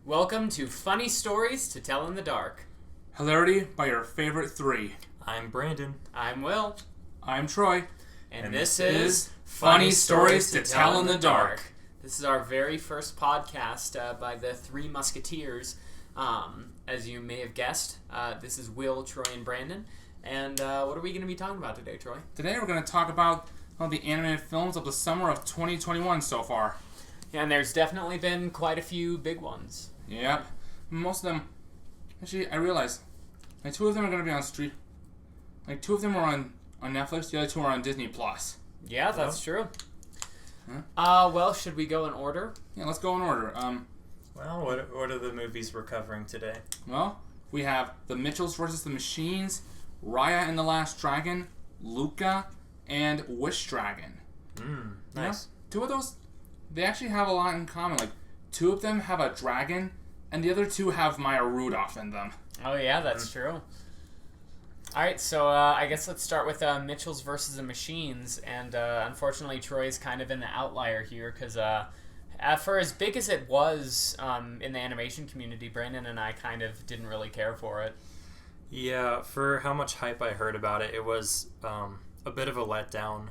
Welcome to Funny Stories to Tell in the Dark. Hilarity by your favorite three. I'm Brandon. I'm Will. I'm Troy. And this is Funny Stories to Tell in the Dark. This is our very first podcast by the Three Musketeers. As you may have guessed, this is Will, Troy, and Brandon. And what are we going to be talking about today, Troy? Today we're going to talk about the animated films of the summer of 2021 so far. Yeah, and there's definitely been quite a few big ones. Yep. Most of them, actually, I realized, two of them are going to be on street. Two of them are on Netflix, the other two are on Disney+. Yeah, that's true. Huh? Well, should we go in order? Yeah, let's go in order. Well, what are the movies we're covering today? Well, we have The Mitchells vs. the Machines, Raya and the Last Dragon, Luca, and Wish Dragon. Nice. Two of those, they actually have a lot in common. Two of them have a dragon, and the other two have Maya Rudolph in them. Oh, yeah, that's true. Alright, so I guess let's start with Mitchells vs. the Machines, and unfortunately Troy's kind of in the outlier here, because for as big as it was in the animation community, Brandon and I kind of didn't really care for it. Yeah, for how much hype I heard about it, it was a bit of a letdown.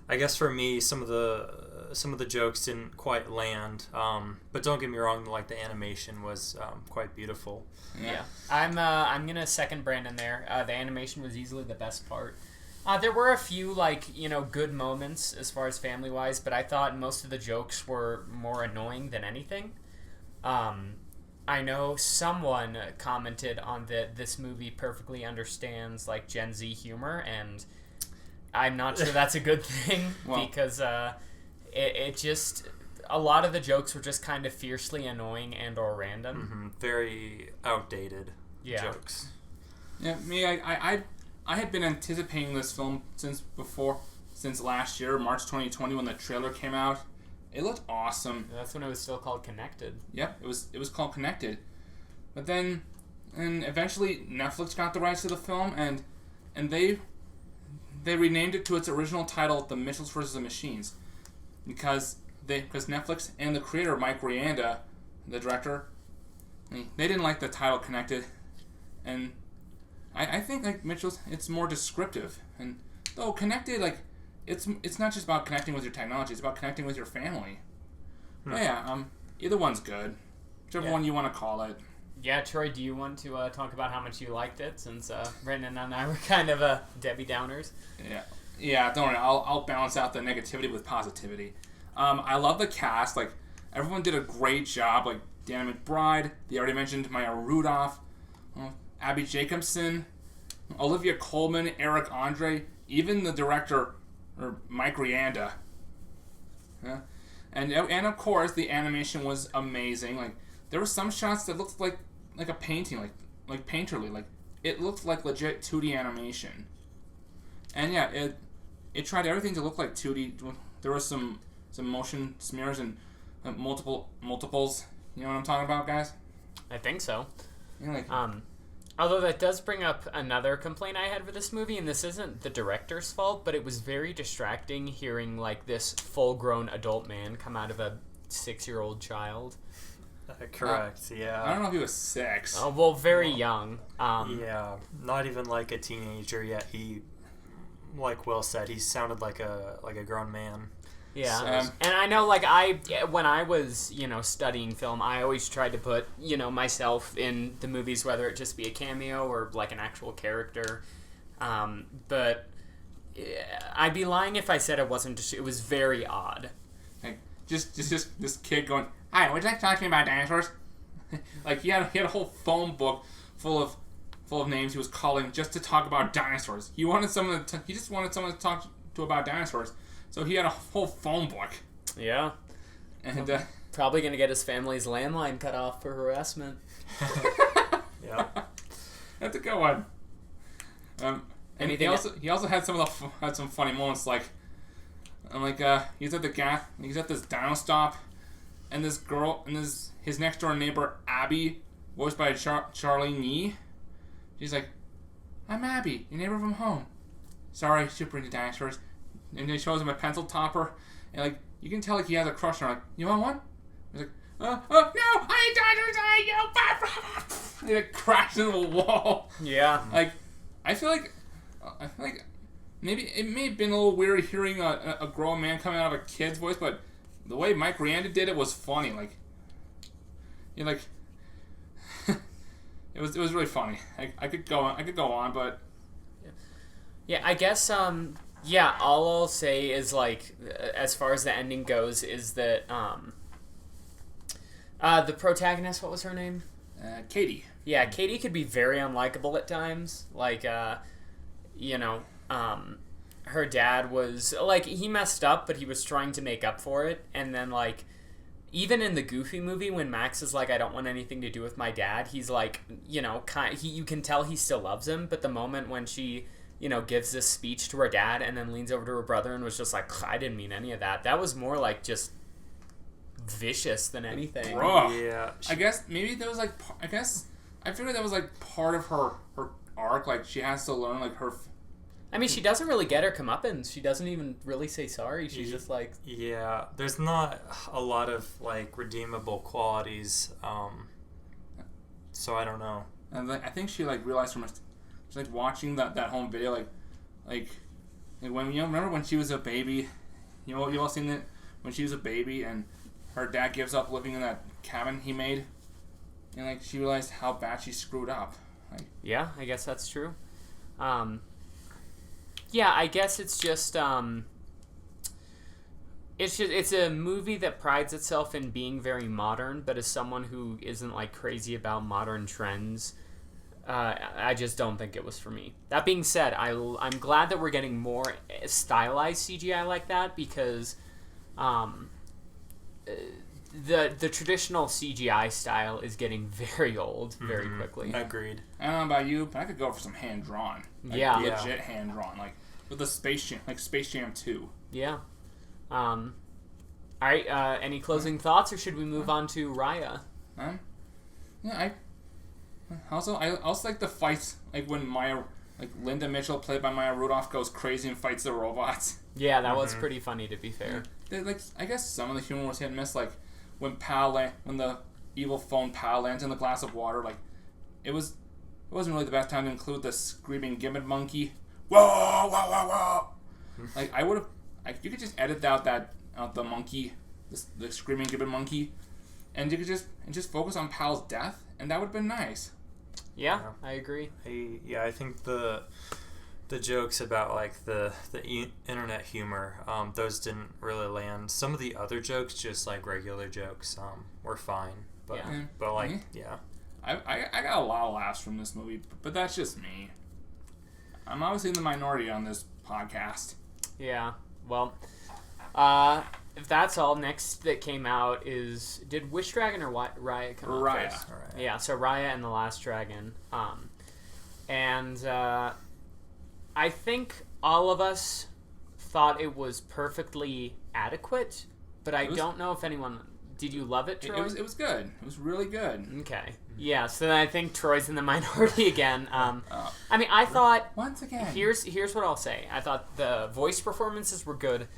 I guess for me, some of the jokes didn't quite land, but don't get me wrong, the animation was quite beautiful. Yeah. I'm gonna second Brandon there. The animation was easily the best part. There were a few good moments as far as family wise, but I thought most of the jokes were more annoying than anything. I know someone commented on that this movie perfectly understands Gen Z humor, and I'm not sure that's a good thing because it just, a lot of the jokes were just kind of fiercely annoying and or random. Mm-hmm. Very outdated jokes. Yeah, me, I had been anticipating this film since last year, March 2020, when the trailer came out. It looked awesome. That's when it was still called Connected. Yep, it was called Connected. But then, and eventually Netflix got the rights to the film, and they renamed it to its original title, The Mitchells vs. the Machines, because Netflix and the creator, Mike Rianda, the director, they didn't like the title Connected, and I think Mitchell's, it's more descriptive, and though Connected, it's not just about connecting with your technology, it's about connecting with your family. But yeah, either one's good, whichever one you want to call it. Yeah, Troy, do you want to talk about how much you liked it, since Brandon and I were kind of Debbie Downers? Yeah. Don't worry. I'll balance out the negativity with positivity. I love the cast. Everyone did a great job. Danny McBride, the already mentioned Maya Rudolph, Abby Jacobson, Olivia Colman, Eric Andre, even the director, or Mike Rianda. And of course, the animation was amazing. There were some shots that looked like a painting, like painterly. It looked like legit 2D animation. And yeah, it tried everything to look like 2D. There was some motion smears and multiples. You know what I'm talking about, guys? I think so. Yeah, although that does bring up another complaint I had with this movie, and this isn't the director's fault, but it was very distracting hearing this full-grown adult man come out of a 6-year-old child. Correct, yeah. I don't know if he was 6. Oh, well, very young. Yeah, not even a teenager yet. He, like Will said, he sounded like a grown man. Yeah, and I know, when I was, studying film, I always tried to put, myself in the movies, whether it just be a cameo or, an actual character. But I'd be lying if I said it wasn't, it was very odd. Just this kid going, "Hi, would you like to talk to me about dinosaurs?" he had a whole phone book full of names he was calling just to talk about dinosaurs. He just wanted someone to talk to about dinosaurs. So he had a whole phone book. Yeah. And probably gonna get his family's landline cut off for harassment. Yeah. That's a good one. And he also had some funny moments he's at this dino stop, and this girl and his next door neighbor Abby, voiced by Charlene Yee. She's like, "I'm Abby, your neighbor from home. Sorry, super into dinosaurs." And he shows him a pencil topper, and you can tell he has a crush on her. You want one? He's like, no, I died, you. It crashed into the wall. Yeah. Like, I feel like maybe it may have been a little weird hearing a grown man coming out of a kid's voice, but the way Mike Rianda did it was funny. Like, you know, like, it was really funny. I could go on, but Yeah, I guess, yeah, all I'll say is, like, as far as the ending goes, is that, the protagonist, what was her name? Katie. Yeah, Katie could be very unlikable at times. Like, you know, her dad was, like, he messed up, but he was trying to make up for it. And then, like, even in the Goofy movie, when Max is like, I don't want anything to do with my dad, he's like, you know, you can tell he still loves him. But the moment when she, you know, gives this speech to her dad and then leans over to her brother and was just like, I didn't mean any of that. That was more like just vicious than anything. Bro. Yeah. I guess maybe there was like, I figured that was like part of her arc. Like, she has to learn like her. I mean, she doesn't really get her comeuppance. She doesn't even really say sorry. She's just like... Yeah, there's not a lot of, like, redeemable qualities, so I don't know. And like, I think she like realized from she's like watching that home video, like when, you know, remember when she was a baby, you all seen it when she was a baby and her dad gives up living in that cabin he made, and like she realized how bad she screwed up. Like, yeah, I guess that's true. Yeah, I guess it's just it's a movie that prides itself in being very modern, but as someone who isn't like crazy about modern trends, I just don't think it was for me. That being said, I'm glad that we're getting more stylized CGI like that, because the traditional CGI style is getting very old very quickly. Agreed. I don't know about you, but I could go for some hand drawn. Like, Yeah. legit hand drawn, like with the Space Jam 2. Yeah. All right. Any closing thoughts, or should we move on to Raya? Yeah, I also like the fights, like when Linda Mitchell, played by Maya Rudolph, goes crazy and fights the robots. Yeah, that was pretty funny, to be fair. Like, I guess some of the humor was hit and miss. Like when the evil phone Pal lands in the glass of water, like it wasn't really the best time to include the screaming Gibbon monkey. Whoa, whoa, whoa, whoa! Like, I would have, like, you could just edit out the monkey, the screaming Gibbon monkey, and you could just focus on Pal's death, and that would have been nice. Yeah, I agree. I think the jokes about, like, the internet humor, those didn't really land. Some of the other jokes, just like regular jokes, were fine. But Yeah. but like yeah. I got a lot of laughs from this movie, but that's just me. I'm obviously in the minority on this podcast. Yeah. Well, if that's all, next that came out did Wish Dragon or Raya come out Raya. first? Yeah, so Raya and the Last Dragon. And I think all of us thought it was perfectly adequate, but I don't know if anyone... Did you love it, Troy? It was good. It was really good. Okay. Yeah, so then I think Troy's in the minority again. I mean, I thought... Once again. Here's what I'll say. I thought the voice performances were good.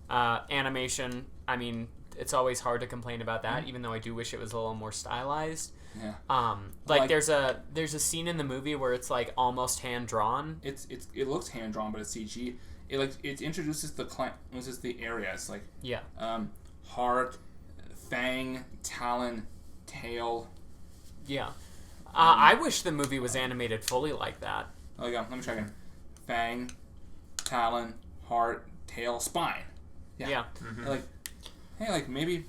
Animation, I mean, it's always hard to complain about that, even though I do wish it was a little more stylized. Yeah. Like there's a scene in the movie where it's like almost hand drawn. It looks hand drawn, but it's CG. It introduces the areas like heart, fang, talon, tail. Yeah. I wish the movie was animated fully like that. Oh yeah, let me try again. Fang, talon, heart, tail, spine. Yeah. Like maybe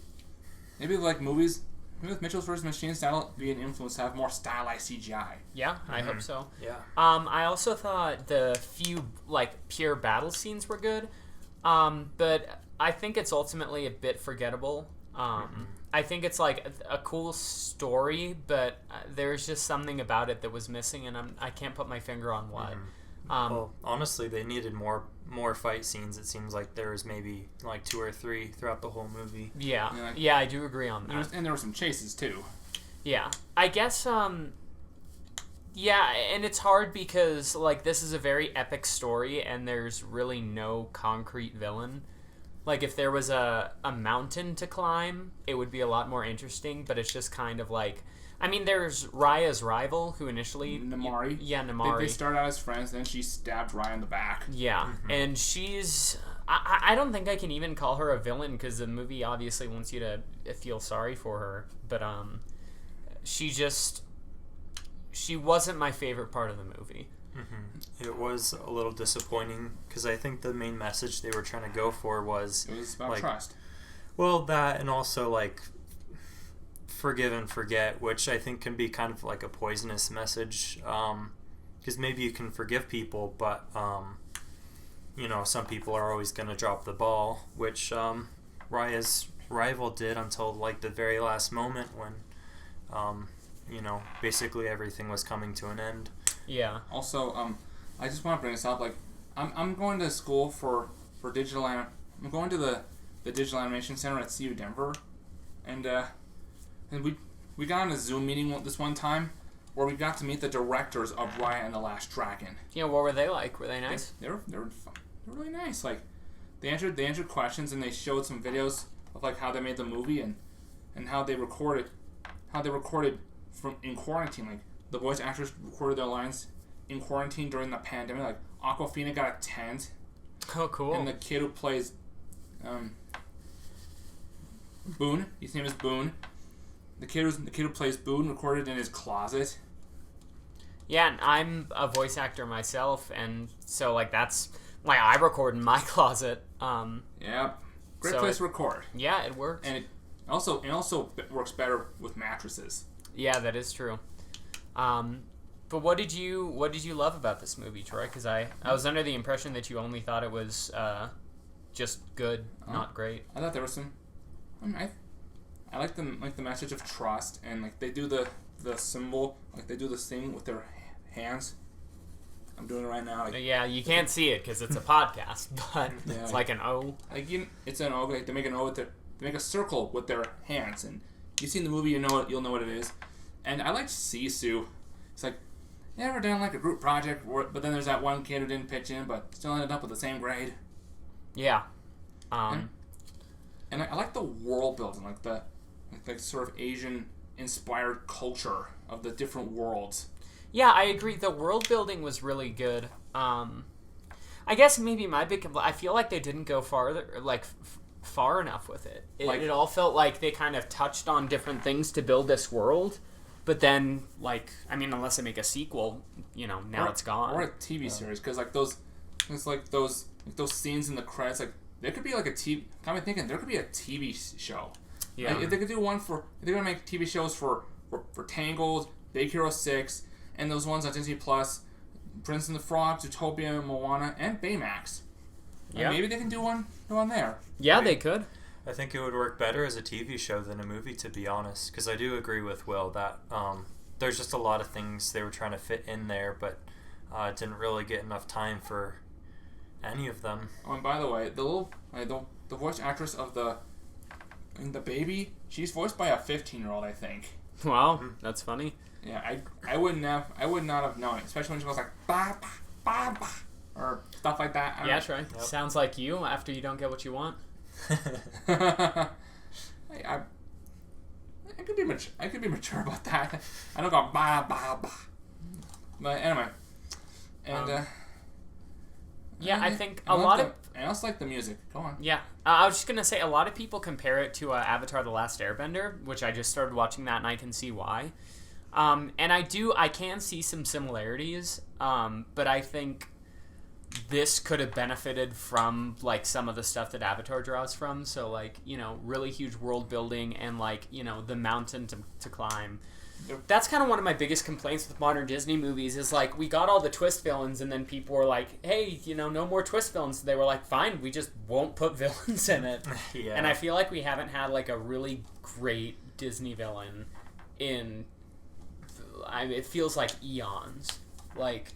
like movies. Maybe with Mitchell's vs. Machines, that'll be an influence to have more stylized CGI. Yeah, I hope so. Yeah. I also thought the few like pure battle scenes were good, but I think it's ultimately a bit forgettable. I think it's like a cool story, but there's just something about it that was missing, and I can't put my finger on what. Well, honestly, they needed more fight scenes. It seems like there was maybe like 2 or 3 throughout the whole movie. Yeah, I do agree on that. And there were some chases too. Yeah, I guess. Yeah, and it's hard because like this is a very epic story, and there's really no concrete villain. Like, if there was a mountain to climb, it would be a lot more interesting, but it's just kind of like... I mean, there's Raya's rival, who initially... Namari. Yeah, Namari. They started out as friends, then she stabbed Raya in the back. Yeah, and she's... I don't think I can even call her a villain, because the movie obviously wants you to feel sorry for her, but she wasn't my favorite part of the movie. It was a little disappointing, because I think the main message they were trying to go for was... It was about like, trust. Well, that, and also, like, forgive and forget, which I think can be kind of like a poisonous message, because maybe you can forgive people, but you know, some people are always going to drop the ball, which Raya's rival did until like the very last moment when you know, basically everything was coming to an end. Yeah. Also, I just want to bring this up. Like, I'm going to school for digital. I'm going to the Digital Animation Center at CU Denver, and we got on a Zoom meeting this one time where we got to meet the directors of Raya and the Last Dragon. Yeah, what were they like? Were they nice? They were really nice. Like, they answered questions, and they showed some videos of like how they made the movie and how they recorded from in quarantine. Like, the voice actors recorded their lines in quarantine during the pandemic. Like, Awkwafina got a tent. Oh, cool. And the kid who plays Boone, his name is Boone. The kid who plays Boone recorded in his closet. Yeah, and I'm a voice actor myself, and so like that's why I record in my closet. Yep. Great So place to record. Yeah, it works. And it also works better with mattresses. Yeah, that is true. But what did you love about this movie, Troy? Because I was under the impression that you only thought it was just good, not great. I thought there was some. I like the message of trust, and like they do the symbol, like they do this thing with their hands. I'm doing it right now. Like, Yeah, you can't see it because it's a podcast, but Yeah, it's like an O. like it's an O. Like they make an O with they make a circle with their hands, and you've seen the movie, you'll know what it is. And I like Sisu. It's like, you ever done like a group project, but then there's that one kid who didn't pitch in, but still ended up with the same grade. Yeah. And I like the world building, like the sort of Asian inspired culture of the different worlds. Yeah, I agree. The world building was really good. I guess maybe my big I feel like they didn't go far enough with it. It all felt like they kind of touched on different things to build this world, but then unless they make a sequel, now it's gone. Or a TV series, because like those scenes in the credits, like there could be like a TV. I'm thinking there could be a TV show. Yeah. Like, if they could do one if they're gonna make TV shows for Tangled, Big Hero 6, and those ones on Disney Plus, Prince and the Frog, Zootopia, Moana, and Baymax. Yeah. Maybe they can do one there. Yeah, they could. I think it would work better as a TV show than a movie, to be honest, because I do agree with Will that there's just a lot of things they were trying to fit in there, but didn't really get enough time for any of them. Oh, and by the way, the voice actress of the baby, she's voiced by a 15-year-old, I think. Wow, that's funny. Yeah, I would not have known it, especially when she goes like ba ba ba ba or stuff like that. Yeah, Troy. Yep. Sounds like you after you don't get what you want. I could be mature about that. I don't go ba ba ba. But anyway, and yeah, I think I also like the music. Go on. Yeah, I was just gonna say a lot of people compare it to Avatar: The Last Airbender, which I just started watching that, and I can see why. And I can see some similarities, but I think this could have benefited from like some of the stuff that Avatar draws from. So like, really huge world building and like, the mountain to climb. Yep. That's kind of one of my biggest complaints with modern Disney movies is like we got all the twist villains and then people were like, hey, no more twist villains. They were like, fine, we just won't put villains in it. Yeah. And I feel like we haven't had like a really great Disney villain in it feels like eons. Like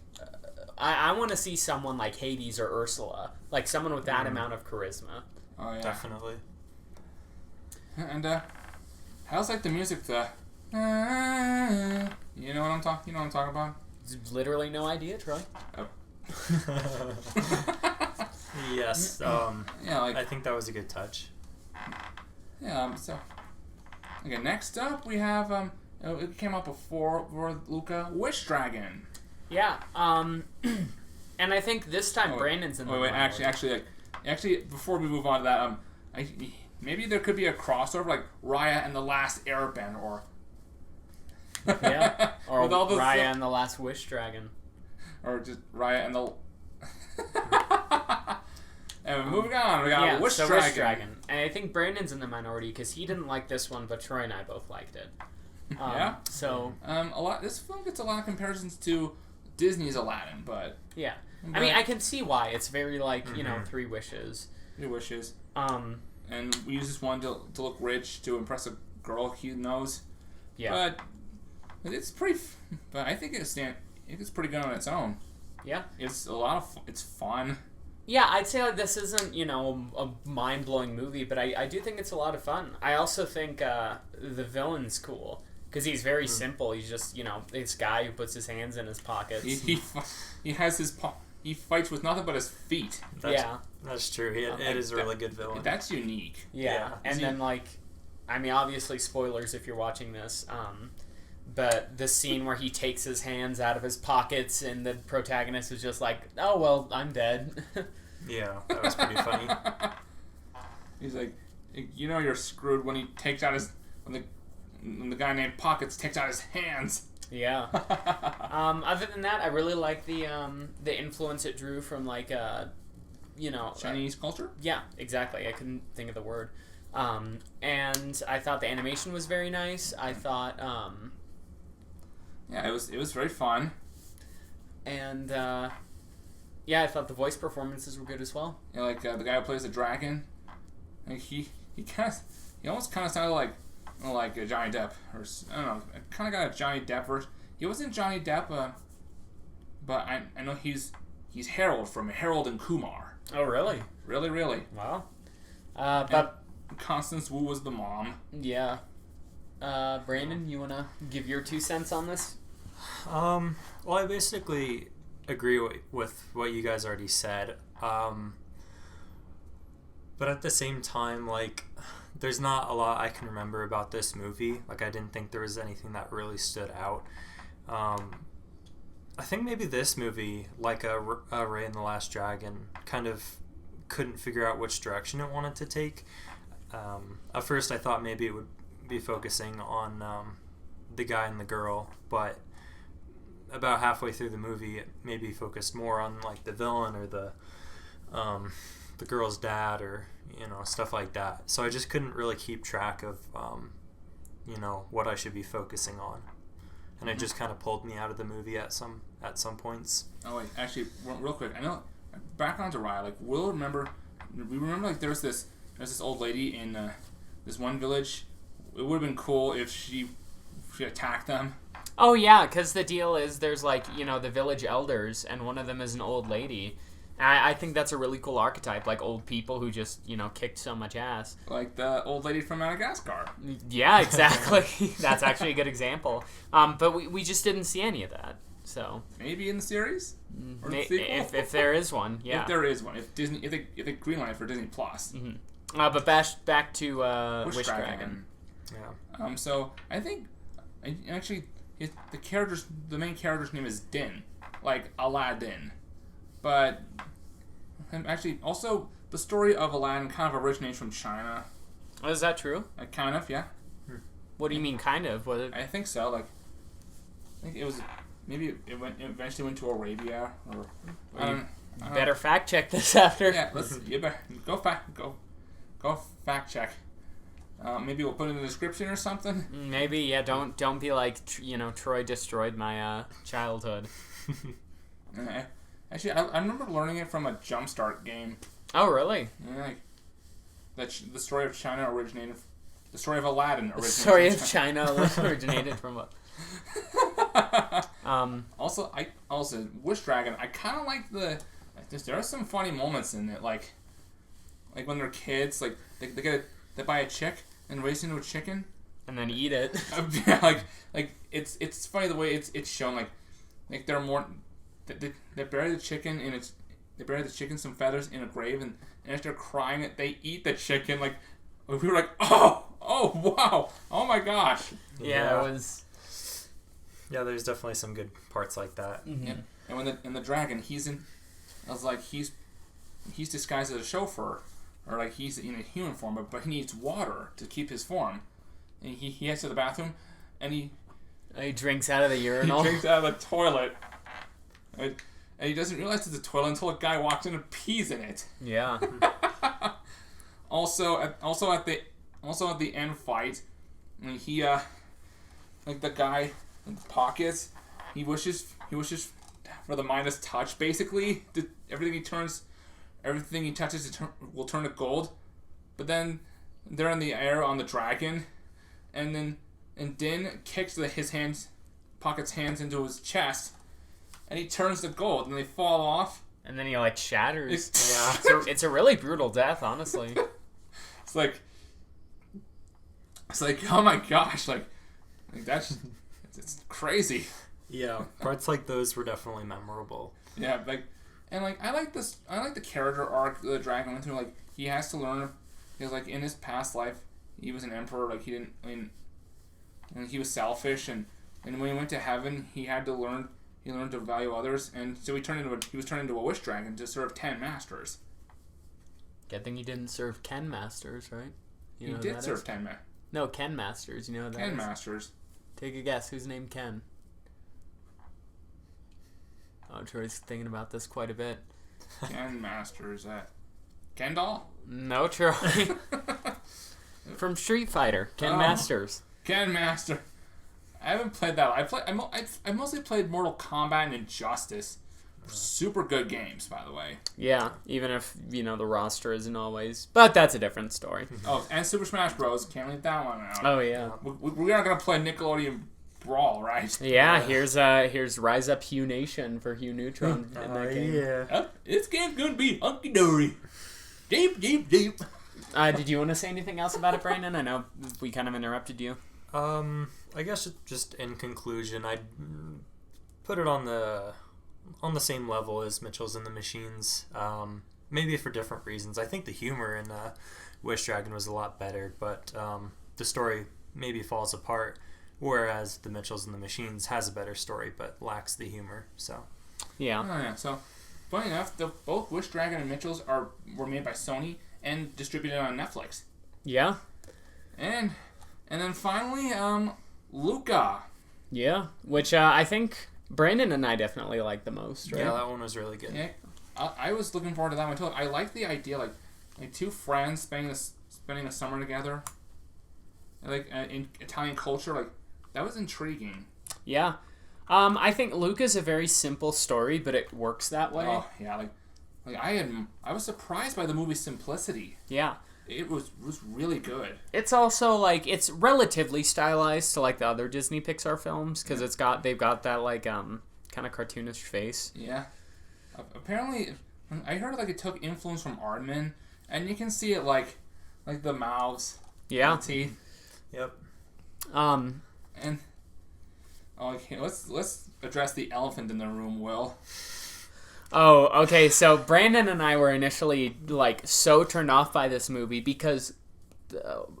I want to see someone like Hades or Ursula, like someone with that amount of charisma. Oh yeah, definitely. And how's like the music? You know what I'm talking about? Literally no idea, Troy. Oh. Yes. Yeah, like I think that was a good touch. yeah. So okay, next up we have it came out before Luca, Wish Dragon. Yeah. And I think this time Oh, Brandon's in the Wait, minority. actually, before we move on to that, maybe there could be a crossover like Raya and the Last Airbender, or Yeah. Or With all those- Raya and the Last Wish Dragon. or just Raya and the. And moving on, we got Wish Dragon. Wish Dragon. And I think Brandon's in the minority because he didn't like this one, but Troy and I both liked it. Yeah. So A lot. This film gets a lot of comparisons to Disney's Aladdin, but yeah, I mean I can see why. It's very like Three Wishes. Three Wishes. Um, And we use this one to look rich to impress a girl he knows. yeah, But it's pretty. But I think it's pretty good on its own. yeah, It's a lot of. It's fun. yeah. I'd say like this isn't a mind blowing movie, but I do think it's a lot of fun. I also think the villain's cool. Because he's very simple. He's just, this guy who puts his hands in his pockets. He has he fights with nothing but his feet. That's true. It is a really good villain. That's unique. Yeah. And then, obviously, spoilers if you're watching this, but the scene where he takes his hands out of his pockets and the protagonist is just like, oh, well, I'm dead. Yeah, that was pretty funny. He's like, you're screwed when he takes out when the guy named Pockets takes out his hands. Yeah. Other than that, I really like the influence it drew from Chinese culture. Yeah, exactly. I couldn't think of the word. And I thought the animation was very nice. I thought. Yeah, it was very fun. And yeah, I thought the voice performances were good as well. The guy who plays the dragon, he almost kind of sounded like Johnny Depp, or I don't know, kind of got a Johnny Depp version. He wasn't Johnny Depp, but I know he's Harold from Harold and Kumar. Oh, really? Really. Wow. But Constance Wu was the mom. yeah. Brandon, you wanna give your 2 cents on this? Well, I basically agree with what you guys already said. But at the same time, there's not a lot I can remember about this movie. I didn't think there was anything that really stood out. I think maybe this movie, Raya and the Last Dragon, kind of couldn't figure out which direction it wanted to take. At first I thought maybe it would be focusing on the guy and the girl, but about halfway through the movie it maybe focused more on the villain or the girl's dad, or stuff like that. So I just couldn't really keep track of what I should be focusing on, and it just kind of pulled me out of the movie at some points. Oh wait, actually, real quick, I know. Back onto Raya. We remember there's this old lady in this one village. It would have been cool if she attacked them. Oh yeah, because the deal is there's the village elders, and one of them is an old lady. I think that's a really cool archetype, old people who just, kicked so much ass. Like the old lady from Madagascar. Yeah, exactly. That's actually a good example. But we just didn't see any of that, so. Maybe in the series? Or the sequel? If there is one, yeah. If there is one. If they greenlight it for Disney Plus. Mm-hmm. But back to Wish Dragon. Yeah. So, I think, actually, the main character's name is Din. Like Aladdin. But actually, also, the story of Aladdin kind of originates from China. Oh, is that true? Kind of, yeah. What do you mean, kind of? I think so. I think it was. Maybe it eventually went to Arabia, or. Better fact check this after. Yeah, you better go fact check. Maybe we'll put it in the description or something. Maybe, yeah. Don't be like Troy destroyed my childhood. Actually, I remember learning it from a Jumpstart game. Oh, really? Yeah, the story of China originated. The story of Aladdin originated. The story of China originated from what? Also, Wish Dragon. I kind of like there are some funny moments in it, like when they're kids, they buy a chick and raise into a chicken, and then eat it. It's funny the way it's shown. They're more. They bury the chicken in bury the chicken some feathers in a grave, and as they're crying, they eat the chicken. Like, we were like, oh wow, oh my gosh. Yeah, it was. Yeah, there's definitely some good parts like that. Mm-hmm. Yeah. And when the dragon, I was like, he's disguised as a chauffeur, or like he's in a human form, but he needs water to keep his form. And he heads to the bathroom, and he drinks out of the urinal. He drinks out of the toilet. And he doesn't realize it's a toilet until a guy walks in and pees in it. Yeah. Also at the end fight, when he like the guy in the pockets, he wishes for the Midas touch. Basically, everything he touches will turn to gold. But then they're in the air on the dragon, and Din kicks Pocket's hands into his chest, and he turns to gold, and they fall off. And then he like shatters. Yeah. It's a really brutal death, honestly. It's like, oh my gosh, like that's it's crazy. Yeah, parts like those were definitely memorable. Yeah, I like this. I like the character arc the dragon went through. Like, he has to learn, because like in his past life, he was an emperor. Like, and he was selfish, and when he went to heaven, he had to learn. He learned to value others, and so he was turned into a wish dragon to serve 10 masters. Good thing he didn't serve Ken Masters, right? You He know who did that serve is? 10 No, Ken Masters. You know who that is? masters. Take a guess. Who's named Ken? Oh, Troy's thinking about this quite a bit. 10 masters. Kendall? No, Troy. From Street Fighter, Ken Oh. Masters. Ken Master. I haven't played that. I mostly played Mortal Kombat and Injustice. Super good games, by the way. Yeah, even if, the roster isn't always... But that's a different story. Oh, and Super Smash Bros. Can't leave that one out. Oh, yeah. We're not going to play Nickelodeon Brawl, right? Yeah, here's Rise Up Hugh Nation for Hugh Neutron in that game. Yeah. This game's going to be hunky-dory. Deep. Did you want to say anything else about it, Brandon? I know we kind of interrupted you. I guess just in conclusion, I'd put it on the same level as Mitchell's and the Machines. Maybe for different reasons. I think the humor in Wish Dragon was a lot better, but the story maybe falls apart. Whereas the Mitchells and the Machines has a better story, but lacks the humor. So Yeah. Oh, yeah. So, funny enough, both Wish Dragon and Mitchells were made by Sony and distributed on Netflix. Yeah. And then finally, Luca. Yeah. Which I think Brandon and I definitely like the most, right? yeah, that one was really good. Yeah, I was looking forward to that one too. I like the idea, like two friends spending the summer together, like in Italian culture, like that was intriguing. Yeah. I think Luca's a very simple story, but it works that way. Oh yeah, like I was surprised by the movie's simplicity. Yeah. It was really good. It's also like it's relatively stylized to like the other Disney Pixar films because they've got that like kind of cartoonish face. Yeah. Apparently, I heard like it took influence from Aardman, and you can see it like the mouths, Yeah. the teeth, Yep. and okay, let's address the elephant in the room, Will. Oh, okay. So Brandon and I were initially like so turned off by this movie because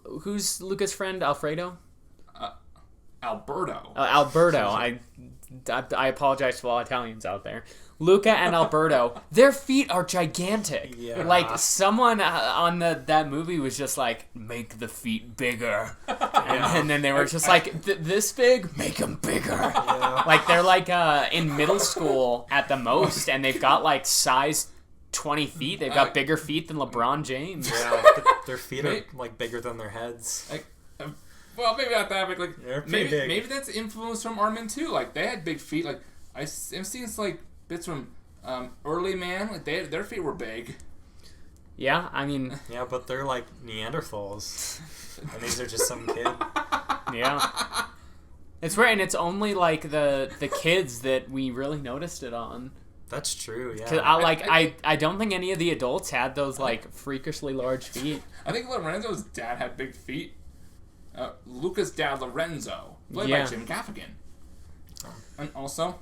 who's Luca's friend? Alfredo? Alberto. Alberto. I apologize to all Italians out there. Luca and Alberto, their feet are gigantic. Yeah. Like someone on that movie was just like, make the feet bigger, and then they were just like, this big, make them bigger. Yeah. Like they're like in middle school at the most, and they've got like size 20 feet. They've got bigger feet than LeBron James. Yeah, their feet are like bigger than their heads. Like, well, maybe not that big. Like They're pretty big. maybe that's influence from Aardman too. Like they had big feet. Like I've seen like bits from Early Man. Like their feet were big. Yeah, I mean, Yeah, but they're like Neanderthals, and these are just some kid. yeah. It's right, and it's only like the kids that we really noticed it on. That's true. Yeah. 'Cause I don't think any of the adults had those like freakishly large feet. I think Lorenzo's dad had big feet. Luca's dad, Lorenzo, played by Yeah. Jim Gaffigan. And also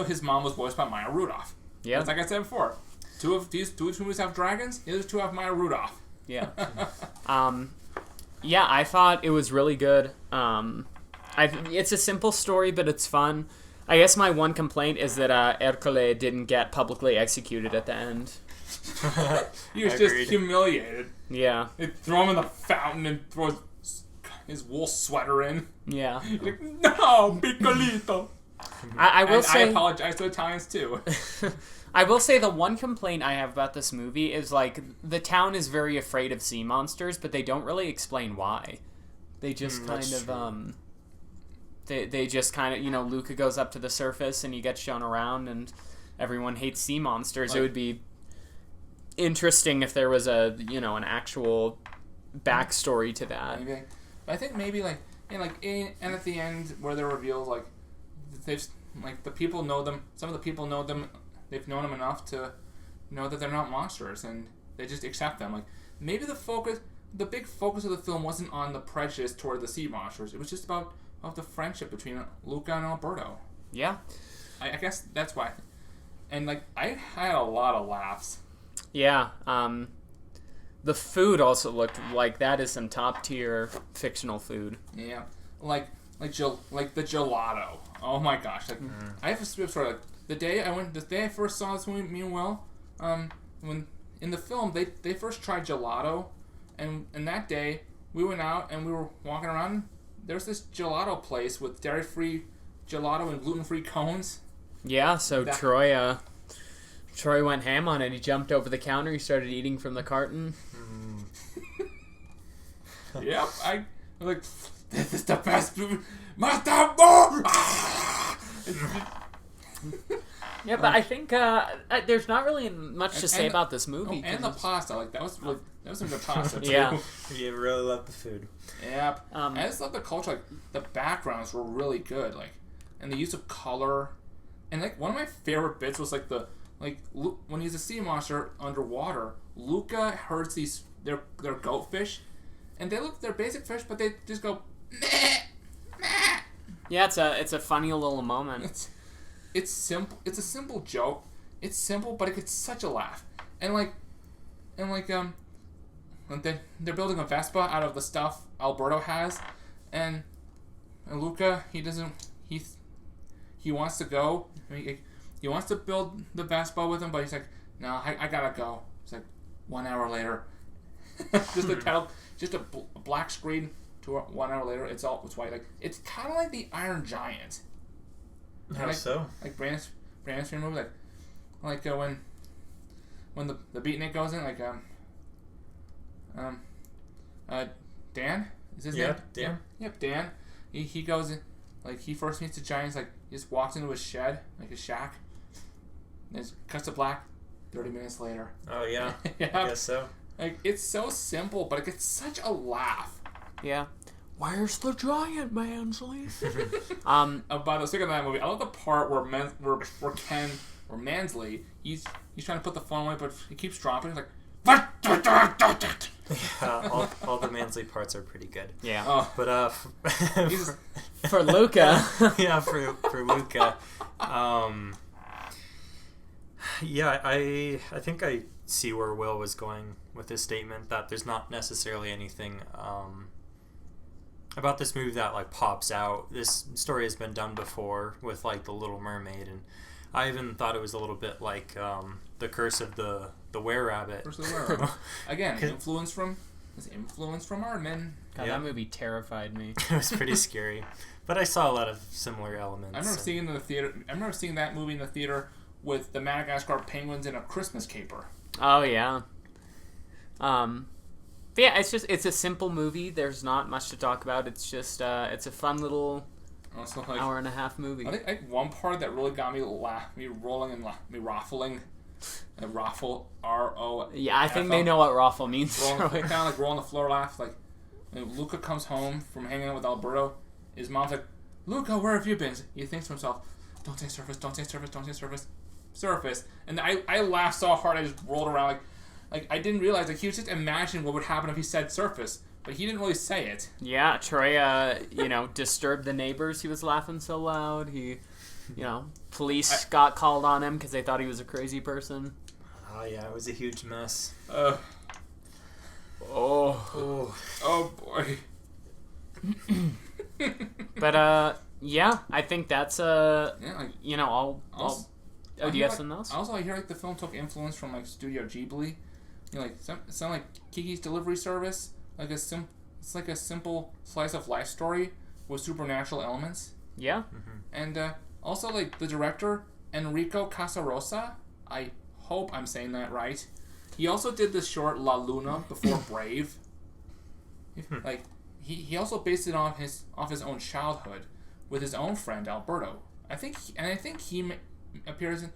his mom was voiced by Maya Rudolph. Yeah. It's like I said before, These two movies have dragons. The other two have Maya Rudolph. Yeah. Yeah, I thought it was really good. It's a simple story, but it's fun. I guess my one complaint is that Ercole didn't get publicly executed at the end. He was just humiliated. Yeah. They throw him in the fountain and throw his wool sweater in. Yeah. He's like, no, Piccolito. I will say... I apologize to Italians, too. I will say the one complaint I have about this movie is, like, the town is very afraid of sea monsters, but they don't really explain why. They just They just kind of, you know, Luca goes up to the surface and he gets shown around and everyone hates sea monsters. It would be interesting if there was an actual backstory to that. Maybe. But I think maybe, like, and at the end where they're revealed, like, they've, like, the people know them, some of the people know them, they've known them enough to know that they're not monsters and they just accept them. Like, maybe the big focus of the film wasn't on the prejudice toward the sea monsters. It was just about the friendship between Luca and Alberto. Yeah. I guess that's why. And, like, I had a lot of laughs. Yeah. The food also looked like that is some top tier fictional food. Yeah. Like the gelato. Oh my gosh. Like, I have a story. Like, the day I first saw this movie, me and Will, when in the film they first tried gelato, and that day we went out and we were walking around. There's this gelato place with dairy-free gelato and gluten-free cones. Yeah, so Troy went ham on it. He jumped over the counter. He started eating from the carton. Yep, I was like, this is the best movie. Master Moore! Yeah, but I think there's not really much to say about this movie. And the pasta, like that was some good pasta too. Yeah, you really love the food. Yep. I just love the culture. Like the backgrounds were really good. Like, and the use of color, and like one of my favorite bits was like when he's a sea monster underwater, Luca herds their goatfish, and they're basic fish, but they just go meh, meh. Yeah, it's a funny little moment. It's simple. It's a simple joke. It's simple, but it gets such a laugh. And they're building a Vespa out of the stuff Alberto has, and Luca he wants to go. He wants to build the Vespa with him, but he's like, no, I gotta go. It's like 1 hour later, just a black screen. 1 hour later, it's white. Like it's kind of like the Iron Giant. How so? Like Brandon's favorite movie, like when the beatnik goes in, like Dan is his name? Dan. Yep, Dan. He goes in, like he first meets the Giants, like he just walks into his shed, like his shack. And it cuts to black. 30 minutes later. Oh yeah, yeah. I guess so. Like it's so simple, but it gets such a laugh. Yeah. Where's the giant, Mansley? By the second of that movie, I love the part where Ken or Mansley, he's trying to put the phone away, but he keeps dropping. He's like, yeah, all the Mansley parts are pretty good. Yeah. But for Luca. Yeah, for Luca. Yeah, I think I see where Will was going with his statement that there's not necessarily anything about this movie that like pops out. This story has been done before with like The Little Mermaid, and I even thought it was a little bit like The Curse of the Were-Rabbit. Curse of the Were-Rabbit. Again, influence from Aardman. God, that movie terrified me. It was pretty scary, but I saw a lot of similar elements. I remember seeing it in the theater. I remember seeing that movie in the theater with the Madagascar penguins in a Christmas caper. Oh yeah. But yeah, it's a simple movie. There's not much to talk about. It's just it's a fun little hour and a half movie. I think one part that really got me rolling and me raffling. Raffle, R-O. Yeah, I think they know what raffle means. Kind of like roll on the floor laugh. Like when Luca comes home from hanging out with Alberto, his mom's like, Luca, where have you been? He thinks to himself, don't say surface, don't say surface, don't say surface. Surface. And I laughed so hard I just rolled around like I didn't realize, like he was just imagining what would happen if he said surface, but he didn't really say it. Yeah, Troy disturbed the neighbors. He was laughing so loud. Police got called on him because they thought he was a crazy person. Oh yeah, it was a huge mess. Oh. Oh boy. But yeah, I think that's I'll do you have something else? Also, I hear like the film took influence from like Studio Ghibli. Like sound like Kiki's Delivery Service. Like it's like a simple slice of life story with supernatural elements. Yeah. And also like the director Enrico Casarosa. I hope I'm saying that right. He also did the short La Luna before Brave. Like he also based it off his own childhood with his own friend Alberto. I think he appears in.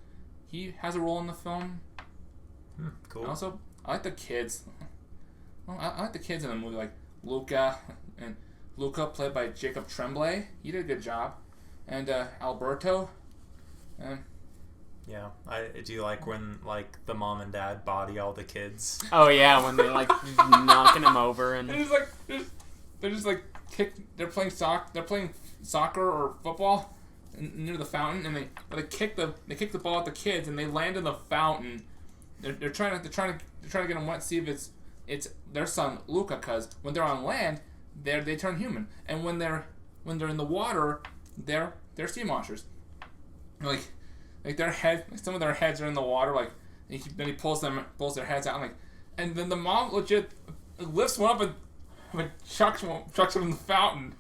He has a role in the film. Cool. And also, I like the kids. Well, I like the kids in the movie, like Luca, played by Jacob Tremblay. He did a good job, and Alberto. Yeah, I do like when like the mom and dad body all the kids. Oh yeah, when they like knocking them over and they're just like they're playing soccer or football near the fountain, and they kick the ball at the kids, and they land in the fountain. They're trying to get them wet, see if it's their son Luca, because when they're on land, they turn human, and when they're in the water, they're sea monsters. Like their head, like some of their heads are in the water. Like then he pulls their heads out, and then the mom legit lifts one up and chucks him in the fountain.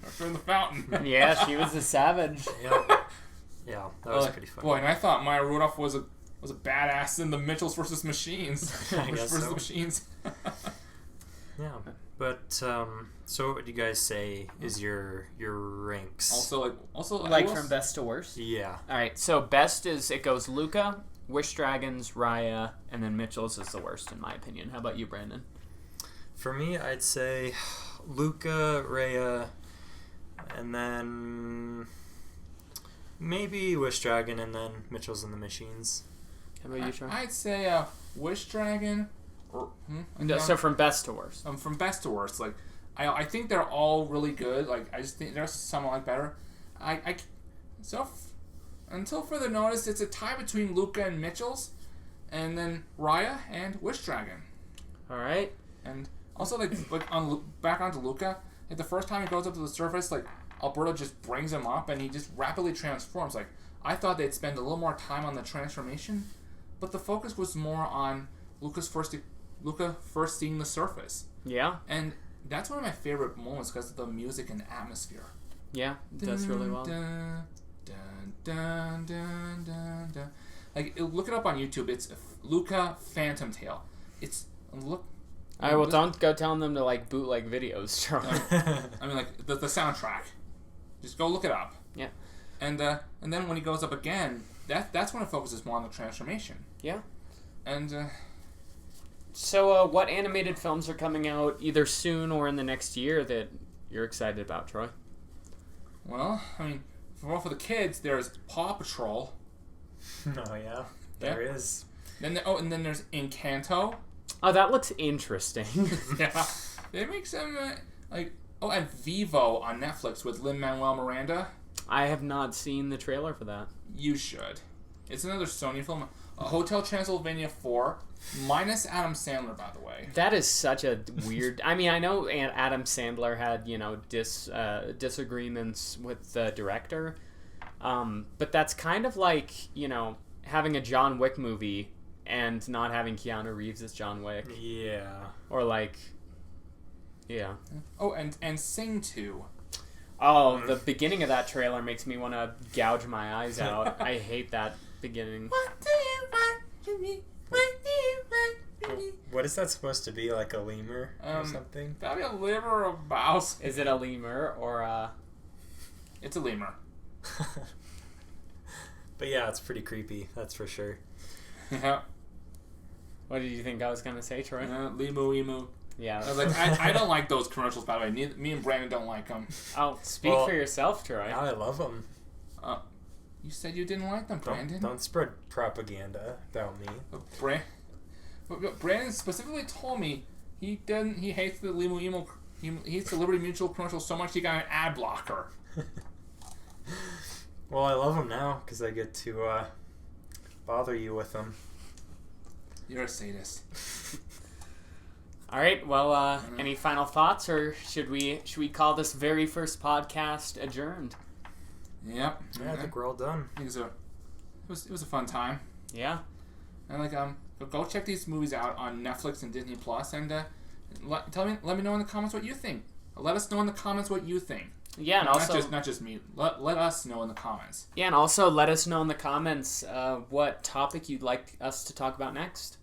yeah, she was a savage. Yeah, that was pretty funny. Boy, and I thought Maya Rudolph was a badass in the Mitchells versus Machines. versus the Machines. Yeah, but so what would you guys say is your ranks? Also From best to worst. Yeah. All right, so best is it goes Luca, Wish Dragons, Raya, and then Mitchell's is the worst in my opinion. How about you, Brandon? For me, I'd say Luca, Raya, and then maybe Wish Dragon, and then Mitchell's and the Machines. How about you, Troy? I'd say Wish Dragon. So from best to worst. From best to worst, like I think they're all really good. Like I just think there's some I like better. Until further notice, it's a tie between Luca and Mitchell's, and then Raya and Wish Dragon. All right. And also back onto Luca, like the first time he goes up to the surface, like Alberto just brings him up and he just rapidly transforms. Like I thought they'd spend a little more time on the transformation, but the focus was more on Luca first seeing the surface. Yeah. And that's one of my favorite moments because of the music and atmosphere. Yeah, it does really well. Dun, dun, dun, dun, dun, dun. Like, look it up on YouTube. It's Luca Phantom Tale. Look. All right, well, don't go telling them to like bootleg videos, Charlie. I mean, like the soundtrack. Just go look it up. Yeah. And then when he goes up again, that's when it focuses more on the transformation. Yeah. And so, what animated films are coming out either soon or in the next year that you're excited about, Troy? Well, I mean, for the kids, there's Paw Patrol. Oh yeah, there is. And then there's Encanto. Oh, that looks interesting. Yeah, they make some and Vivo on Netflix with Lin-Manuel Miranda. I have not seen the trailer for that. You should. It's another Sony film. Hotel Transylvania 4, minus Adam Sandler, by the way. That is such a weird... I mean, I know Adam Sandler had, disagreements with the director. But that's kind of like, having a John Wick movie and not having Keanu Reeves as John Wick. Yeah. Or like... Yeah. Oh, and Sing 2. Oh, the beginning of that trailer makes me want to gouge my eyes out. I hate that beginning. What do you want to me? What do you want to me? What is that supposed to be, like a lemur or something? That'd be a lemur or a mouse. Is it a lemur or a... It's a lemur. But yeah, it's pretty creepy, that's for sure. Yeah. What did you think I was going to say, Troy? Emu. Yeah. I was like, I don't like those commercials, by the way. Me and Brandon don't like them. Oh, speak for yourself, Troy. I love them. You said you didn't like them, Brandon. Don't spread propaganda about me. Brandon specifically told me he hates the Emu. He hates the Liberty Mutual commercial so much he got an ad blocker. Well, I love them now because I get to bother you with them. You're a sadist. All right. Well, any final thoughts, or should we call this very first podcast adjourned? Yep. Yeah, I think we're all done. It was a fun time. Yeah. And go check these movies out on Netflix and Disney Plus, and let me know in the comments what you think. Let us know in the comments what you think. Yeah, and No, also not just me. Let us know in the comments. Yeah, and also let us know in the comments what topic you'd like us to talk about next.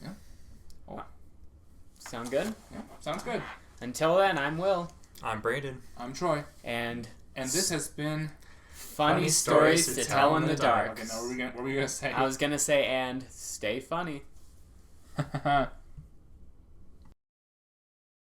Yeah. Oh. Sound good? Yeah, sounds good. Until then, I'm Will. I'm Braden. I'm Troy. And this has been Funny Stories to Tell in the Dark. Okay, now what were we gonna say? I was gonna say, and stay funny.